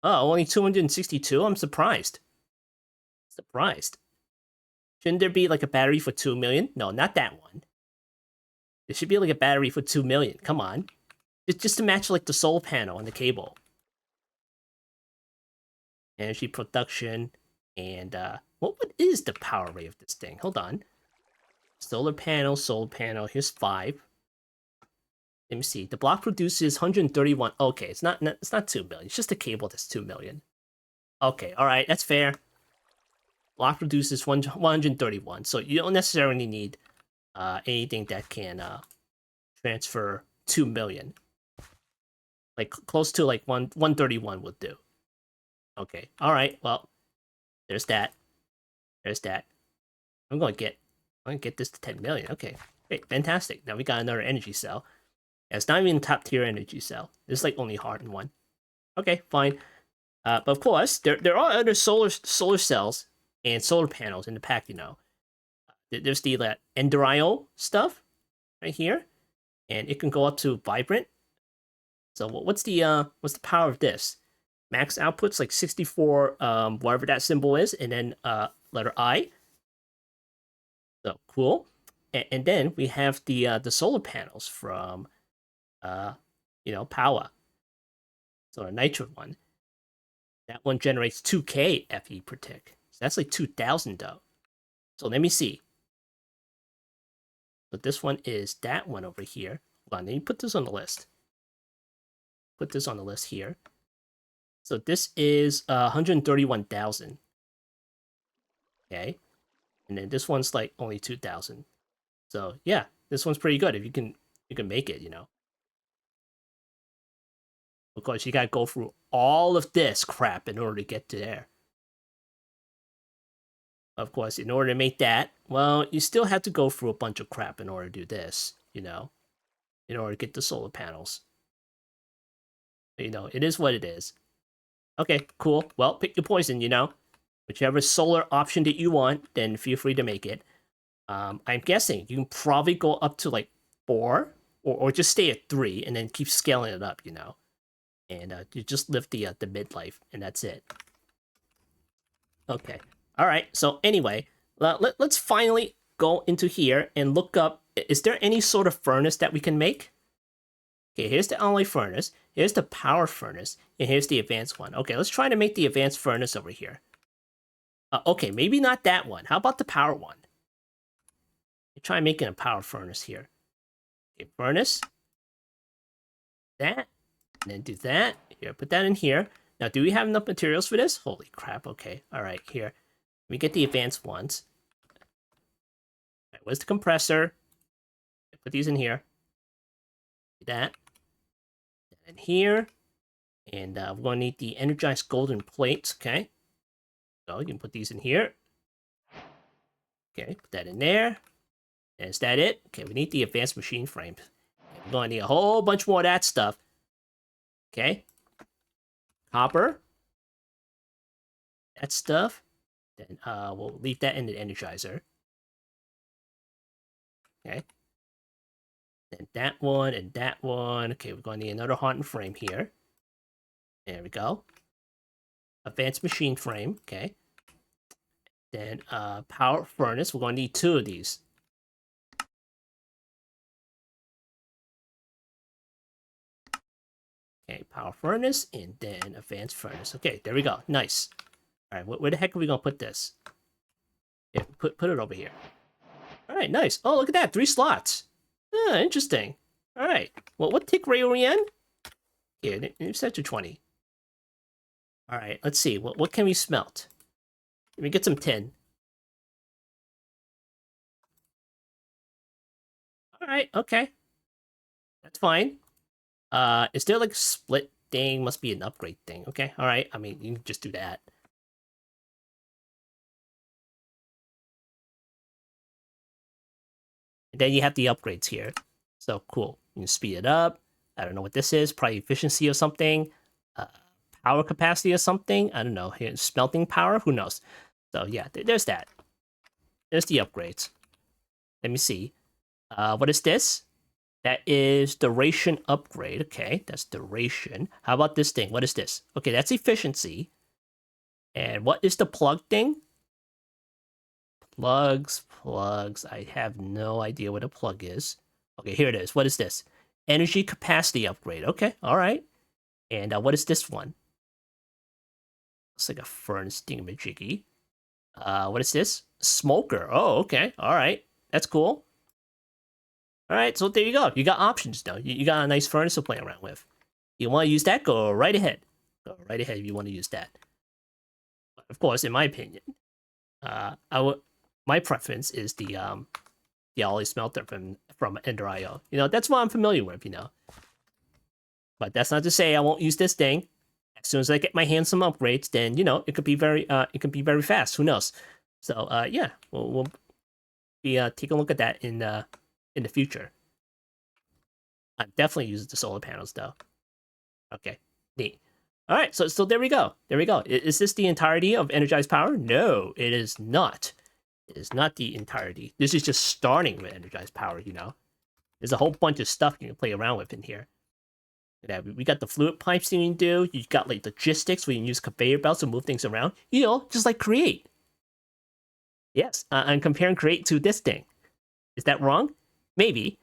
Oh, only 262? I'm surprised. Shouldn't there be like a battery for 2 million? No, not that one. There should be like a battery for 2 million. Come on. It's just to match like the solar panel and the cable. Energy production. And what is the power rate of this thing? Hold on. Solar panel. Here's 5. Let me see. The block produces 131. Okay, it's not 2 million. It's just a cable that's 2 million. Okay, all right, that's fair. Block produces 131, so you don't necessarily need anything that can transfer 2 million. Like close to like 131 would do. Okay, all right. Well, there's that. I'm gonna get this to 10 million. Okay, great, fantastic. Now we got another energy cell. It's not even top tier energy cell. It's like only Heartland one. Okay, fine. But of course, there are other solar cells and solar panels in the pack, you know. There's the Enderio stuff right here, and it can go up to vibrant. So what's the power of this? Max output's like 64, whatever that symbol is, and then letter I. So cool. And then we have the solar panels from Power. So a nitro one. That one generates 2K FE per tick. So that's like 2,000 though. So let me see. But this one is that one over here. Hold on, let me put this on the list. Put this on the list here. So this is 131,000. Okay. And then this one's like only 2,000. So yeah, this one's pretty good if you can make it, you know. Of course, you gotta go through all of this crap in order to get to there. Of course, in order to make that, well, you still have to go through a bunch of crap in order to do this, you know, in order to get the solar panels. You know, it is what it is. Okay, cool. Well, pick your poison, you know. Whichever solar option that you want, then feel free to make it. I'm guessing you can probably go up to like 4, or just stay at 3 and then keep scaling it up, you know. And you just live the midlife, and that's it. Okay. All right. So anyway, let's finally go into here and look up. Is there any sort of furnace that we can make? Okay, here's the alloy furnace. Here's the power furnace, and here's the advanced one. Okay, let's try to make the advanced furnace over here. Okay, maybe not that one. How about the power one? Try making a power furnace here. Okay, furnace. That. And then do that. Here, put that in here. Now, do we have enough materials for this? Holy crap, okay. All right, here. Let me get the advanced ones. All right, where's the compressor? Put these in here. That. And here. And we're going to need the energized golden plates, okay? So you can put these in here. Okay, put that in there. And is that it? Okay, we need the advanced machine frame. We're going to need a whole bunch more of that stuff. Okay. Copper. That stuff. Then we'll leave that in the Energizer. Okay. Then that one and that one. Okay, we're going to need another hardened frame here. There we go. Advanced machine frame. Okay. Then power furnace. We're going to need 2 of these. Okay, power furnace and then advanced furnace. Okay, there we go. Nice. All right, where the heck are we gonna put this? Yeah, put it over here. All right, nice. Oh, look at that, 3 slots. Ah, interesting. All right. Well, what tick rate are we in? Here, it's set to 20. All right, let's see. What can we smelt? Let me get some tin. All right, okay. That's fine. Is there like a split thing? Must be an upgrade thing. Okay, all right. I mean, you can just do that. And then you have the upgrades here. So cool. You can speed it up. I don't know what this is. Probably efficiency or something. Power capacity or something. I don't know. Here, smelting power. Who knows? So yeah, there's that. There's the upgrades. Let me see. What is this? That is duration upgrade. Okay, that's duration. How about this thing? What is this? Okay, that's efficiency. And what is the plug thing? Plugs. I have no idea what a plug is. Okay, here it is. What is this? Energy capacity upgrade. Okay, all right. And what is this one? Looks like a furnace thingamajiggy. What is this? Smoker. Oh, okay. All right. That's cool. All right, so there you go. You got options, though. You got a nice furnace to play around with. You want to use that? Go right ahead. Go right ahead if you want to use that. But of course, in my opinion, my preference is the alloy smelter from Ender.io. You know, that's what I'm familiar with. You know, but that's not to say I won't use this thing. As soon as I get my hands some upgrades, then you know it could be very fast. Who knows? So yeah, we'll be taking a look at that in the future. I'm definitely using the solar panels though. Okay, neat. All right, so there we go. There we go. Is this the entirety of energized power? No, it is not. It is not the entirety. This is just starting with energized power, you know. There's a whole bunch of stuff you can play around with in here. Yeah, we got the fluid pipes you can do. You got like logistics where you can use conveyor belts to move things around. You know, just like create. Yes, I'm comparing create to this thing. Is that wrong? Maybe.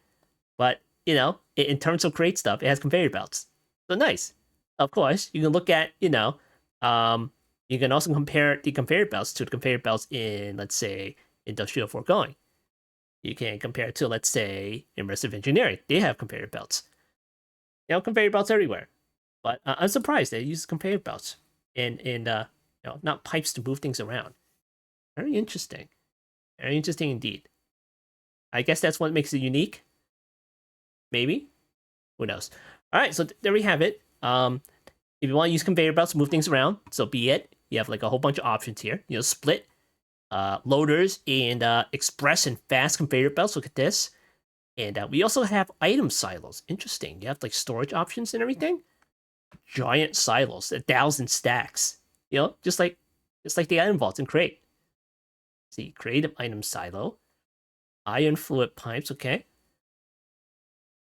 But, you know, in terms of create stuff, it has conveyor belts. So nice. Of course, you can look at, you know, you can also compare the conveyor belts to the conveyor belts in, let's say, industrial foregoing. You can compare it to, let's say, immersive engineering. They have conveyor belts. You know, conveyor belts everywhere. But I'm surprised they use conveyor belts and you know, not pipes to move things around. Very interesting. Very interesting indeed. I guess that's what makes it unique. Maybe. Who knows? All right, so there we have it. If you want to use conveyor belts to move things around, so be it. You have like a whole bunch of options here. You know, split, loaders, and express and fast conveyor belts. Look at this. And we also have item silos. Interesting. You have like storage options and everything. Giant silos, 1,000 stacks. You know, just like the item vaults in Create. See, creative item silo, iron fluid pipes. Okay.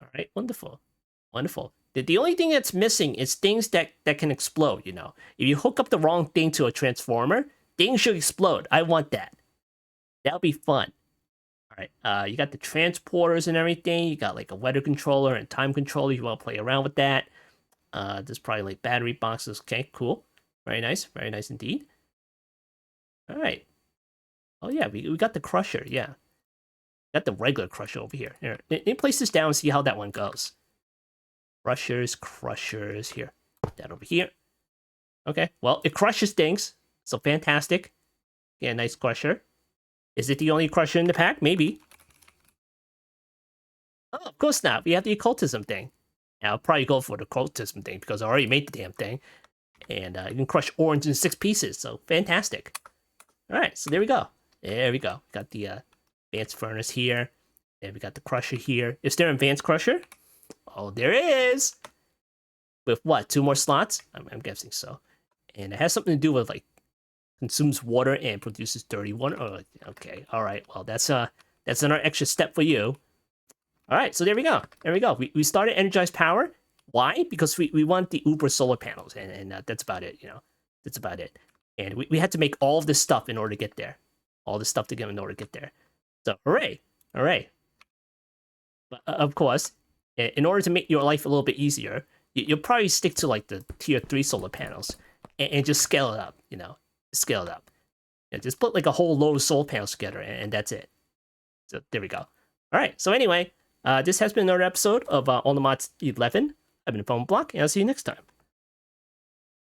All right, wonderful, wonderful. The only thing that's missing is things that can explode. You know, if you hook up the wrong thing to a transformer, things should explode. I want that. That'll be fun. All right, you got the transporters and everything. You got like a weather controller and time controller. You want to play around with that. There's probably like battery boxes. Okay, cool. Very nice indeed. All right. Oh yeah, we got the crusher. Yeah, got the regular crusher over here. Here, let me place this down and see how that one goes. Crushers. Here, put that over here. Okay, well it crushes things, so fantastic. Yeah, nice crusher. Is it the only crusher in the pack? Maybe. Oh, of course not. We have the occultism thing. Now, I'll probably go for the occultism thing because I already made the damn thing. And you can crush orange in 6 pieces, so fantastic. All right, so there we go. There we go. Got the advanced furnace here. And we got the crusher here. Is there an advanced crusher? Oh, there is. With what? 2 more slots? I'm guessing so. And it has something to do with like consumes water and produces dirty water. Oh, okay. All right. Well, that's another extra step for you. All right. So there we go. There we go. We started energized power. Why? Because we want the Uber solar panels, and that's about it. You know, that's about it. And we had to make all of this stuff in order to get there. All this stuff to get in order to get there. So hooray, hooray. But of course, in order to make your life a little bit easier, you'll probably stick to like the tier 3 solar panels and just scale it up, you know, scale it up. Yeah, just put like a whole load of solar panels together and that's it. So there we go. All right. So anyway, this has been another episode of All the Mods 11. I've been Phone Block, and I'll see you next time.